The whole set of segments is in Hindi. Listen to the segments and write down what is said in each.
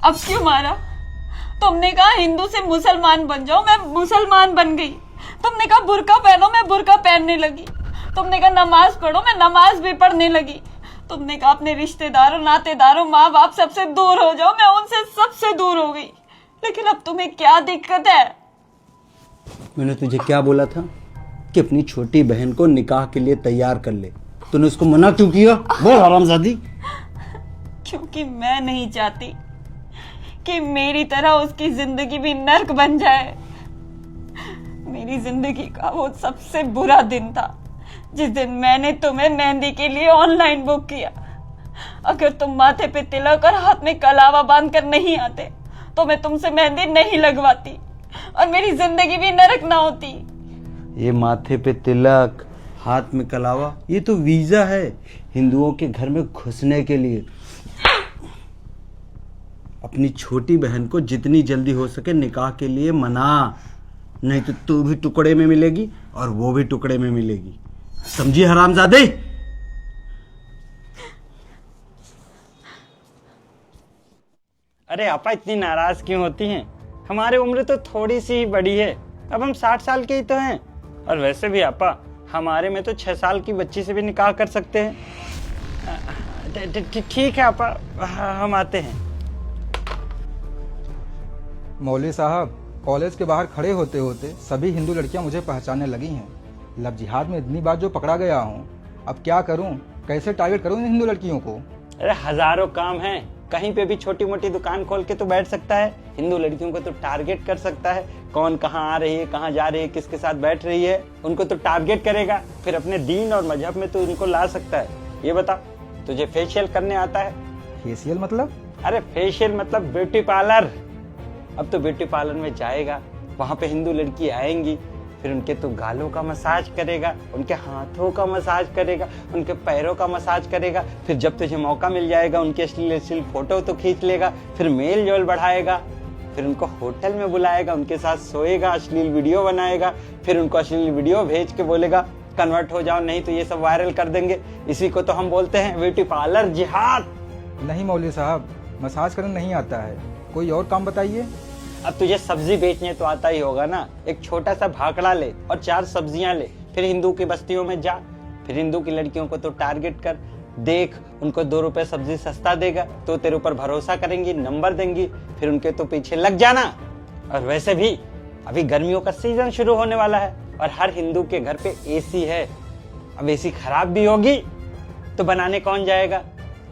अब क्यों मारा? तुमने कहा हिंदू से मुसलमान बन जाओ, मैं मुसलमान बन गई। तुमने कहा बुर्का पहनो, मैं बुर्का पहनने लगी। तुमने कहा नमाज पढ़ो, मैं नमाज भी पढ़ने लगी। तुमने कहा अपने रिश्तेदारों, नातेदारों, माँ बाप सबसे दूर हो जाओ, मैं उनसे सबसे दूर हो गई। लेकिन अब तुम्हें क्या दिक्कत है? मैंने तुझे क्या बोला था कि अपनी छोटी बहन को निकाह के लिए तैयार कर ले? तूने उसको मना क्यों किया? बोल हरामजादी। क्योंकि मैं नहीं चाहती कि मेरी तरह उसकी जिंदगी भी नर्क बन जाए। मेरी जिंदगी का वो सबसे बुरा दिन था जिस दिन मैंने तुम्हें मेहंदी के लिए ऑनलाइन बुक किया। अगर तुम माथे पे तिलक और हाथ में कलावा बांध कर नहीं आते तो मैं तुमसे मेहंदी नहीं लगवाती और मेरी जिंदगी भी नरक ना होती। ये माथे पे तिलक, हाथ में कलावा, ये तो वीजा है हिंदुओं के घर में घुसने के लिए। अपनी छोटी बहन को जितनी जल्दी हो सके निकाह के लिए मना, नहीं तो तू भी टुकड़े में मिलेगी और वो भी टुकड़े में मिलेगी। समझी हरामजादे? अरे आपा इतनी नाराज क्यों होती हैं? हमारी उम्र तो थोड़ी सी ही बड़ी है, अब हम 60 साल के ही तो हैं। और वैसे भी आपा हमारे में तो 6 साल की बच्ची से भी निकाह कर सकते हैं। ठीक है आपा, हम आते हैं। मौलवी साहब, कॉलेज के बाहर खड़े होते होते सभी हिंदू लड़कियां मुझे पहचानने लगी हैं। लव जिहाद में इतनी बार जो पकड़ा गया हूँ, अब क्या करूँ? कैसे टारगेट करूँ इन हिंदू लड़कियों को? अरे हजारों काम हैं, कहीं पे भी छोटी मोटी दुकान खोल के तो बैठ सकता है। हिंदू लड़कियों को तो टारगेट कर सकता है। कौन कहाँ आ रही है, कहाँ जा रही है, किसके साथ बैठ रही है, उनको तो टारगेट करेगा। फिर अपने दीन और मजहब में तो उनको ला सकता है। ये बता, तुझे फेशियल करने आता है? फेशियल मतलब? अरे फेशियल मतलब ब्यूटी पार्लर। अब तो ब्यूटी पार्लर में जाएगा, वहां पे हिंदू लड़की आएंगी, फिर उनके तो गालों का मसाज करेगा, उनके हाथों का मसाज करेगा, उनके पैरों का मसाज करेगा। फिर जब तुझे मौका मिल जाएगा उनके अश्लील फोटो तो खींच लेगा, फिर मेल जोल बढ़ाएगा, फिर उनको होटल में बुलाएगा, उनके साथ सोएगा, अश्लील वीडियो बनाएगा, फिर उनको अश्लील वीडियो भेज के बोलेगा कन्वर्ट हो जाओ, नहीं तो ये सब वायरल कर देंगे। इसी को तो हम बोलते हैं ब्यूटी पार्लर जिहाद। नहीं मौलवी साहब, मसाज करना नहीं आता है, कोई और काम बताइए। अब तुझे सब्जी बेचने तो आता ही होगा ना। एक छोटा सा भाकड़ा ले और 4 सब्जियां ले, फिर हिंदू की बस्तियों में जा, फिर हिंदू की लड़कियों को तो टारगेट कर, देख उनको 2 रुपए सब्जी सस्ता देगा तो तेरे ऊपर भरोसा करेंगी, नंबर देंगी, फिर उनके तो पीछे लग जाना। और वैसे भी अभी गर्मियों का सीजन शुरू होने वाला है और हर हिंदू के घर पे एसी है। अब एसी खराब भी होगी तो बनाने कौन जाएगा?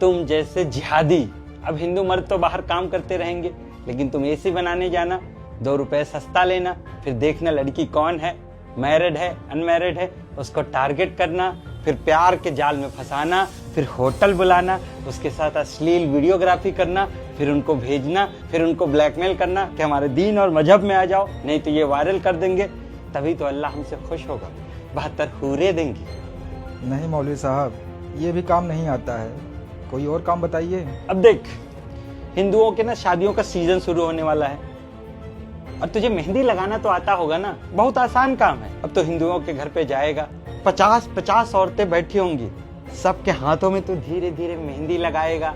तुम जैसे जिहादी। अब हिंदू मर्द तो बाहर काम करते रहेंगे, लेकिन तुम एसी बनाने जाना, 2 रुपए सस्ता लेना, फिर देखना लड़की कौन है, मैरिड है, अनमैरिड है, उसको टारगेट करना, फिर प्यार के जाल में फंसाना, फिर होटल बुलाना, उसके साथ अश्लील वीडियोग्राफी करना, फिर उनको भेजना, फिर उनको ब्लैकमेल करना कि हमारे दीन और मजहब में आ जाओ, नहीं तो ये वायरल कर देंगे। तभी तो अल्लाह हमसे खुश होगा, 72 हूरें देंगी। नहीं मौलवी साहब, ये भी काम नहीं आता है, कोई और काम बताइए। अब देख, हिंदुओं के ना शादियों का सीजन शुरू होने वाला है और तुझे मेहंदी लगाना तो आता होगा ना, बहुत आसान काम है। अब तो हिंदुओं के घर पे जाएगा, 50-50 औरतें बैठी होंगी, सबके हाथों में तो धीरे धीरे मेहंदी लगाएगा,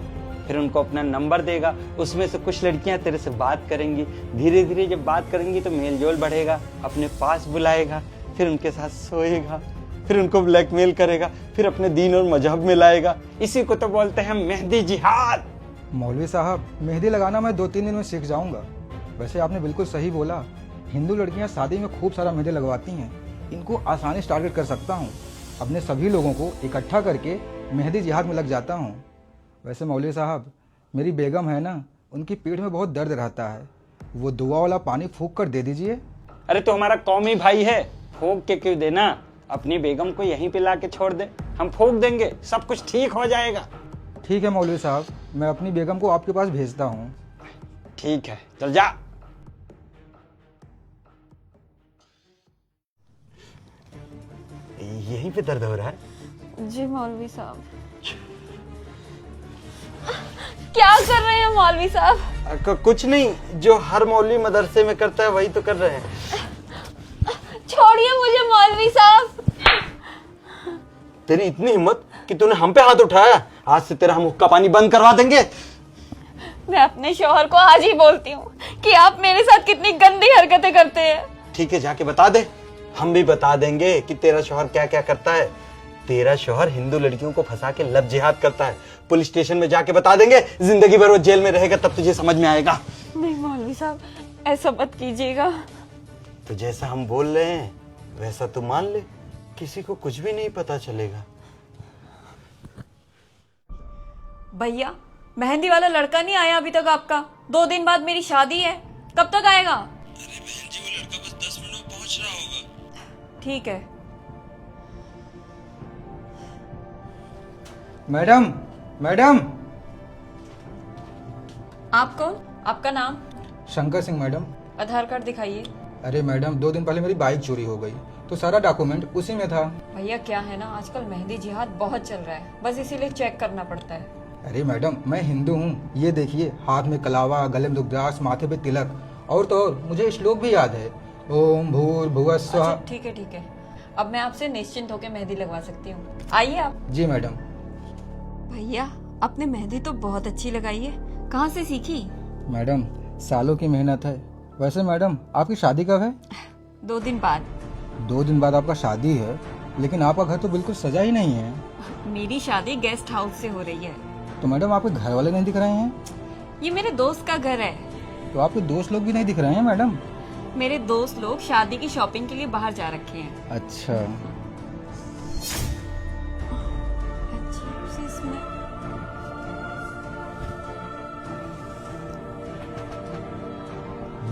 फिर उनको अपना नंबर देगा, उसमें से कुछ लड़कियां तेरे से बात करेंगी, धीरे धीरे जब बात करेंगी तो मेल जोल बढ़ेगा, अपने पास बुलाएगा, फिर उनके साथ सोएगा, फिर उनको ब्लैकमेल करेगा, फिर अपने दीन और मजहब में लाएगा। इसी को तो बोलते हैं मेहंदी जिहाद। मौलवी साहब, मेहंदी लगाना मैं 2-3 दिन में सीख जाऊंगा। वैसे आपने बिल्कुल सही बोला, हिंदू लड़कियां शादी में खूब सारा मेहंदी लगवाती हैं, इनको आसानी से टारगेट कर सकता हूं। अपने सभी लोगों को इकट्ठा करके मेहंदी जिहाद में लग जाता हूं। वैसे मौलवी साहब, मेरी बेगम है ना, उनकी पीठ में बहुत दर्द रहता है, वो दुआ वाला पानी फूंक कर दे दीजिए। अरे तो हमारा कौमी भाई है, फूंक के क्यों देना? अपनी बेगम को यहीं पे ला के छोड़ दे, हम फूंक देंगे, सब कुछ ठीक हो जाएगा। ठीक है मौलवी साहब, मैं अपनी बेगम को आपके पास भेजता हूँ। ठीक है, चल जा। यहीं पे दर्द हो रहा है? जी मौलवी साहब। क्या कर रहे हैं मौलवी साहब? कुछ नहीं, जो हर मौलवी मदरसे में करता है वही तो कर रहे हैं। छोड़िए मुझे मौलवी साहब। तेरी इतनी हिम्मत कि तूने हम पे हाथ उठाया, आज से तेरा हम हुक्का पानी बंद करवा देंगे। मैं अपने शौहर को आज ही बोलती हूँ कि आप मेरे साथ कितनी गंदी हरकतें करते हैं। ठीक है, जाके बता दे। हम भी बता देंगे कि तेरा शौहर क्या क्या करता है। तेरा शौहर हिंदू लड़कियों को फंसा के लव जिहाद करता है। पुलिस स्टेशन में जाके बता देंगे, जिंदगी भर वो जेल में रहेगा, तब तुझे समझ में आएगा। नहीं मौलवी साहब, ऐसा मत कीजिएगा। तो जैसा हम बोल रहे हैं वैसा तू मान ले, किसी को कुछ भी नहीं पता चलेगा। भैया, मेहंदी वाला लड़का नहीं आया अभी तक आपका। 2 दिन बाद मेरी शादी है, कब तक आएगा? अरे बहन जी, वो लड़का बस 10 मिनट में पहुंच रहा होगा। ठीक है। Madam, madam. आप कौन? आपका नाम? शंकर सिंह मैडम। आधार कार्ड दिखाइए। अरे मैडम, 2 दिन पहले मेरी बाइक चोरी हो गई, तो सारा डॉक्यूमेंट उसी में था। भैया क्या है ना, आजकल मेहंदी जिहाद बहुत चल रहा है, बस इसीलिए चेक करना पड़ता है। अरे मैडम, मैं हिंदू हूँ, ये देखिए, हाथ में कलावा, गले में रुद्राक्ष, माथे पे तिलक, और तो और मुझे श्लोक भी याद है, ओम भूर्भुवः स्वः। अच्छा ठीक है ठीक है, अब मैं आपसे निश्चिंत होकर मेहंदी लगवा सकती हूँ। आइए आप। जी मैडम। भैया, आपने मेहंदी तो बहुत अच्छी लगाई है, कहाँ से सीखी? मैडम, सालों की मेहनत है। वैसे मैडम, आपकी शादी कब है? 2 दिन बाद। 2 दिन बाद आपका शादी है, लेकिन आपका घर तो बिल्कुल सजा ही नहीं है। मेरी शादी गेस्ट हाउस से हो रही है। तो मैडम, आपके घर वाले नहीं दिख रहे हैं? ये मेरे दोस्त का घर है। तो आपके दोस्त लोग भी नहीं दिख रहे हैं मैडम? मेरे दोस्त लोग शादी की शॉपिंग के लिए बाहर जा रखे हैं। अच्छा। अजीब सी इसमें।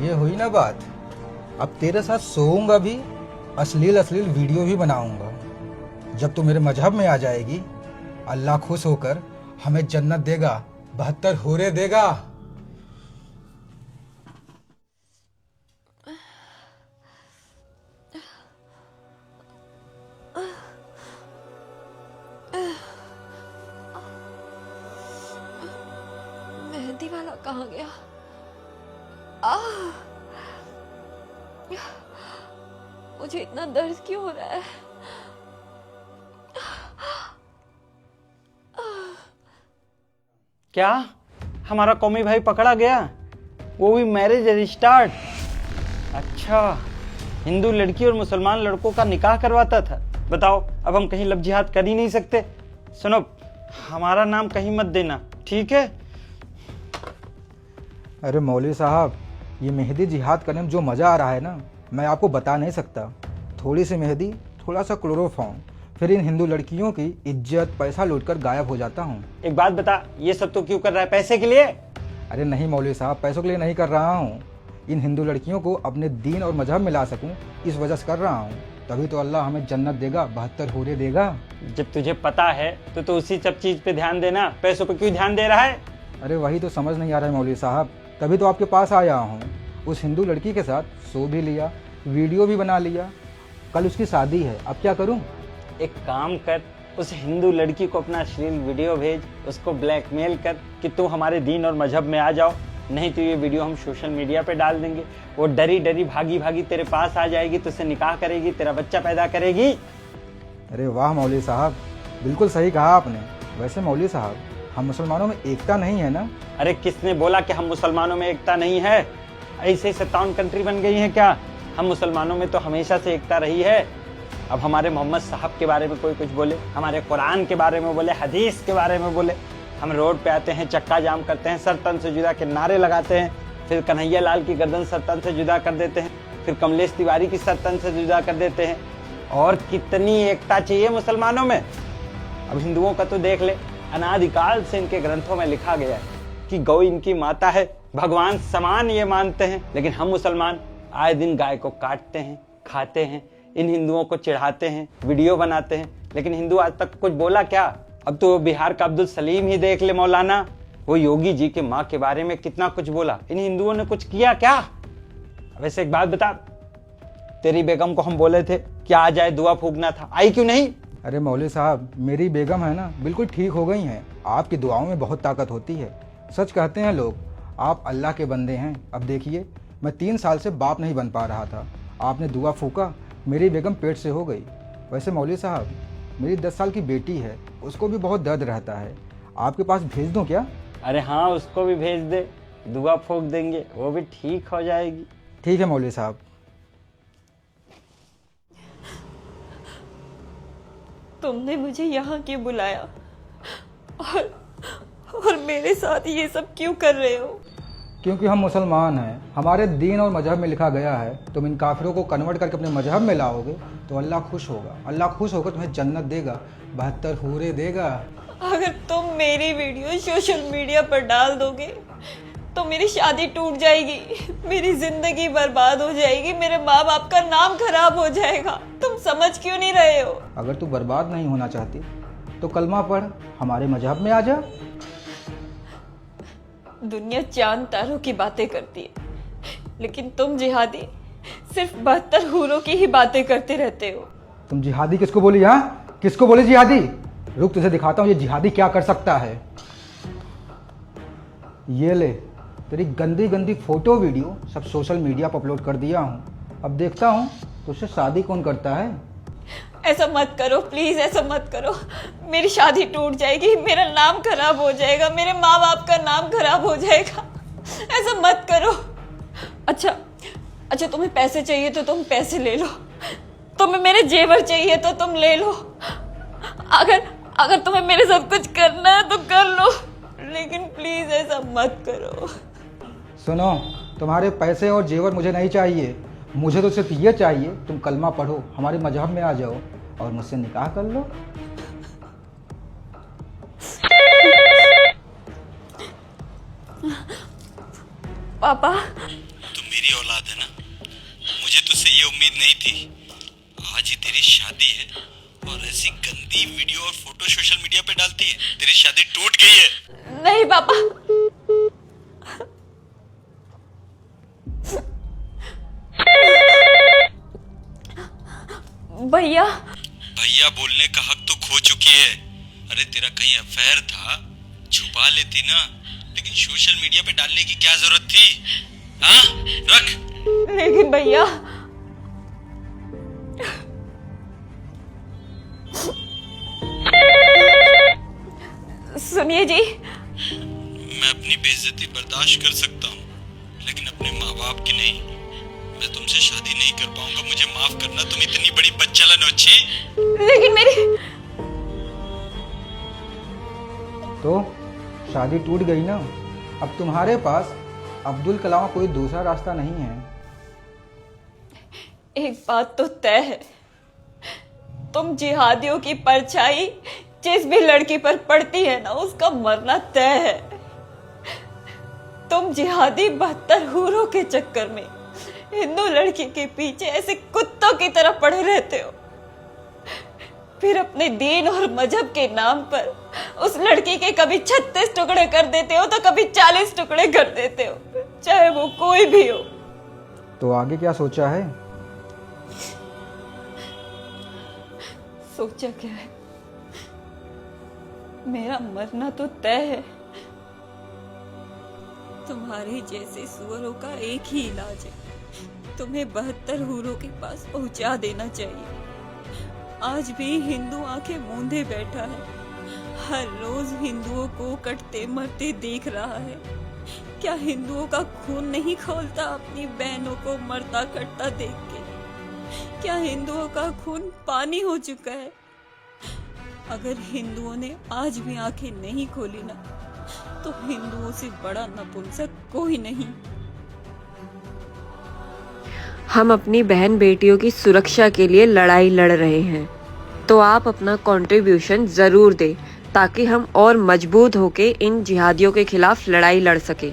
ये हुई ना बात। अब तेरे साथ सोऊंगा भी, अश्लील वीडियो भी बनाऊंगा। जब तू मेरे मजहब में आ जाएगी, अल्लाह खुश होकर हमें जन्नत देगा, 72 हूरें देगा। मेहंदी वाला कहाँ गया? मुझे इतना दर्द क्यों हो रहा है? क्या हमारा कौमी भाई पकड़ा गया, वो भी मैरिज रजिस्टर्ड? अच्छा, हिंदू लड़की और मुसलमान लड़कों का निकाह करवाता था। बताओ, अब हम कहीं लव जिहाद कर ही नहीं सकते। सुनो, हमारा नाम कहीं मत देना, ठीक है? अरे मौलवी साहब, ये मेहंदी जिहाद करने में जो मज़ा आ रहा है ना, मैं आपको बता नहीं सकता। थोड़ी सी मेहंदी, थोड़ा सा क्लोरोफॉर्म, फिर इन हिंदू लड़कियों की इज्जत पैसा लूटकर गायब हो जाता हूँ। एक बात बता, ये सब तो क्यों कर रहा है? पैसे के लिए? अरे नहीं मौलवी साहब, पैसों के लिए नहीं कर रहा हूँ। इन हिंदू लड़कियों को अपने दीन और मजहब में ला सकूँ, इस वजह से कर रहा हूँ। तभी तो अल्लाह हमें जन्नत देगा, 72 हूरें देगा। जब तुझे पता है तो उसी सब चीज पे ध्यान देना, पैसों पे क्यों ध्यान दे रहा है? अरे वही तो समझ नहीं आ रहा है मौलवी साहब, तभी तो आपके पास आया हूँ। उस हिंदू लड़की के साथ सो भी लिया, वीडियो भी बना लिया, कल उसकी शादी है, अब क्या करूँ? एक काम कर, उस हिंदू लड़की को अपना अश्लील वीडियो भेज, उसको ब्लैकमेल कर कि तुम हमारे दीन और मजहब में आ जाओ, नहीं तो ये वीडियो हम सोशल मीडिया पे डाल देंगे। वो डरी डरी भागी भागी तेरे पास आ जाएगी, तुझसे निकाह करेगी, तेरा बच्चा पैदा करेगी। अरे वाह मौलवी साहब, बिल्कुल सही कहा आपने। वैसे मौलवी साहब, हम मुसलमानों में एकता नहीं है ना? अरे किसने बोला कि हम मुसलमानों में एकता नहीं है? ऐसे 57 कंट्री बन गई है क्या? हम मुसलमानों में तो हमेशा से एकता रही है। अब हमारे मोहम्मद साहब के बारे में कोई कुछ बोले, हमारे कुरान के बारे में बोले, हदीस के बारे में बोले, हम रोड पे आते हैं, चक्का जाम करते हैं, सर तन से जुदा के नारे लगाते हैं, फिर कन्हैया लाल की गर्दन सर तन से जुदा कर देते हैं, फिर कमलेश तिवारी की सर तन से जुदा कर देते हैं। और कितनी एकता चाहिए मुसलमानों में? अब हिंदुओं का तो देख ले, अनादिकाल से इनके ग्रंथों में लिखा गया है कि गौ इनकी माता है, भगवान समान ये मानते हैं। लेकिन हम मुसलमान आए दिन गाय को काटते हैं, खाते हैं, इन हिंदुओं को चिढ़ाते हैं, वीडियो बनाते हैं। लेकिन हिंदू आज तक कुछ बोला क्या? अब तो बिहार का अब्दुल सलीम ही देख ले मौलाना, वो योगी जी के माँ के बारे में कितना कुछ बोला। इन हिंदुओं ने कुछ किया क्या? वैसे एक बात बता, तेरी बेगम को हम बोले थे कि आ जाए, दुआ फूकना था, आई क्यों नहीं? अरे मौलवी साहब, मेरी बेगम है ना, बिल्कुल ठीक हो गई हैं। आपकी दुआओं में बहुत ताकत होती है। सच कहते हैं लोग, आप अल्लाह के बंदे हैं। अब देखिए, मैं 3 साल से बाप नहीं बन पा रहा था, आपने दुआ फूका, मेरी बेगम पेट से हो गई। वैसे मौलवी साहब, मेरी 10 साल की बेटी है, उसको भी बहुत दर्द रहता है, आपके पास भेज दूं क्या? अरे हाँ, उसको भी भेज दे, दुआ फूंक देंगे, वो भी ठीक हो जाएगी। ठीक है मौलवी साहब। तुमने मुझे यहाँ क्यों बुलाया और मेरे साथ ये सब क्यों कर रहे हो? क्योंकि हम मुसलमान हैं, हमारे दीन और मजहब में लिखा गया है तुम इन काफिरों को कन्वर्ट करके अपने मजहब में लाओगे तो अल्लाह खुश होगा। अल्लाह खुश होकर तुम्हें जन्नत देगा, 72 हूरें देगा। अगर तुम मेरी वीडियो सोशल मीडिया पर डाल दोगे तो मेरी शादी टूट जाएगी, मेरी जिंदगी बर्बाद हो जाएगी, मेरे माँ बाप का नाम खराब हो जाएगा। तुम समझ क्यों नहीं रहे हो? अगर तू बर्बाद नहीं होना चाहती तो कलमा पढ़, हमारे मजहब में आ जा। दुनिया चांद तारों की बातें करती है, लेकिन तुम जिहादी सिर्फ 72 हूरों की ही बातें करते रहते हो। तुम जिहादी किसको बोली? हाँ, किसको बोली जिहादी? रुक, तुझे दिखाता हूँ ये जिहादी क्या कर सकता है। ये ले, तेरी गंदी गंदी फोटो वीडियो सब सोशल मीडिया पर अपलोड कर दिया हूँ। अब देखता हूँ तुझसे शादी कौन करता है। ऐसा मत करो प्लीज, ऐसा मत करो। मेरी शादी टूट जाएगी, मेरा नाम खराब हो जाएगा, मेरे माँ बाप का नाम खराब हो जाएगा। ऐसा मत करो। अच्छा, तुम्हें पैसे चाहिए तो तुम पैसे ले लो, तुम्हें मेरे जेवर चाहिए तो तुम ले लो। अगर तुम्हें मेरे साथ कुछ करना है तो कर लो, लेकिन प्लीज ऐसा मत करो। सुनो, तुम्हारे पैसे और जेवर मुझे नहीं चाहिए, मुझे तो सिर्फ ये चाहिए तुम कलमा पढ़ो, हमारे मजहब में आ जाओ और मुझसे निकाह कर लो। पापा, तुम मेरी औलाद है ना, मुझे तुझसे ये उम्मीद नहीं थी। आज ही तेरी शादी है और ऐसी गंदी वीडियो और फोटो सोशल मीडिया पे डालती है, तेरी शादी टूट गई है। नहीं पापा, भैया बोलने का हक तो खो चुकी है। अरे तेरा कहीं अफेयर था, छुपा लेती ना, लेकिन सोशल मीडिया पे डालने की क्या जरूरत थी? हाँ, रख। लेकिन भैया, सुनिए जी, मैं अपनी बेइज्जती बर्दाश्त कर सकता हूँ, लेकिन अपने माँ बाप की नहीं। मैं तुमसे शादी नहीं कर पाऊंगा, मुझे माफ करना। तुम इतनी बड़ी बच्चलन हो। अच्छी, लेकिन मेरी तो शादी टूट गई ना। अब तुम्हारे पास अब्दुल कलाम कोई दूसरा रास्ता नहीं है। एक बात तो तय है, तुम जिहादियों की परछाई जिस भी लड़की पर पड़ती है ना, उसका मरना तय है। तुम जिहादी 72 हूरों के चक्कर में हिंदू लड़की के पीछे ऐसे कुत्तों की तरह पड़े रहते हो, फिर अपने दीन और मजहब के नाम पर उस लड़की के कभी 36 टुकड़े कर देते हो तो कभी 40 टुकड़े कर देते हो, चाहे वो कोई भी हो। तो आगे क्या सोचा है? सोचा क्या है? मेरा मरना तो तय है। तुम्हारे जैसे सुअरों का एक ही इलाज है, तुम्हें 72 हूरों के पास पहुंचा देना चाहिए। आज भी हिंदू आंखें मूंदे बैठा है, हर रोज हिंदुओं को कटते मरते देख रहा है। क्या हिंदुओं का खून नहीं खौलता अपनी बहनों को मरता कटता देख के? क्या हिंदुओं का खून पानी हो चुका है? अगर हिंदुओं ने आज भी आंखें नहीं खोली ना, तो हिंदुओं से बड़ा नपुंसक कोई नहीं। हम अपनी बहन बेटियों की सुरक्षा के लिए लड़ाई लड़ रहे हैं, तो आप अपना कंट्रीब्यूशन जरूर दें ताकि हम और मजबूत होकर इन जिहादियों के खिलाफ लड़ाई लड़ सकें।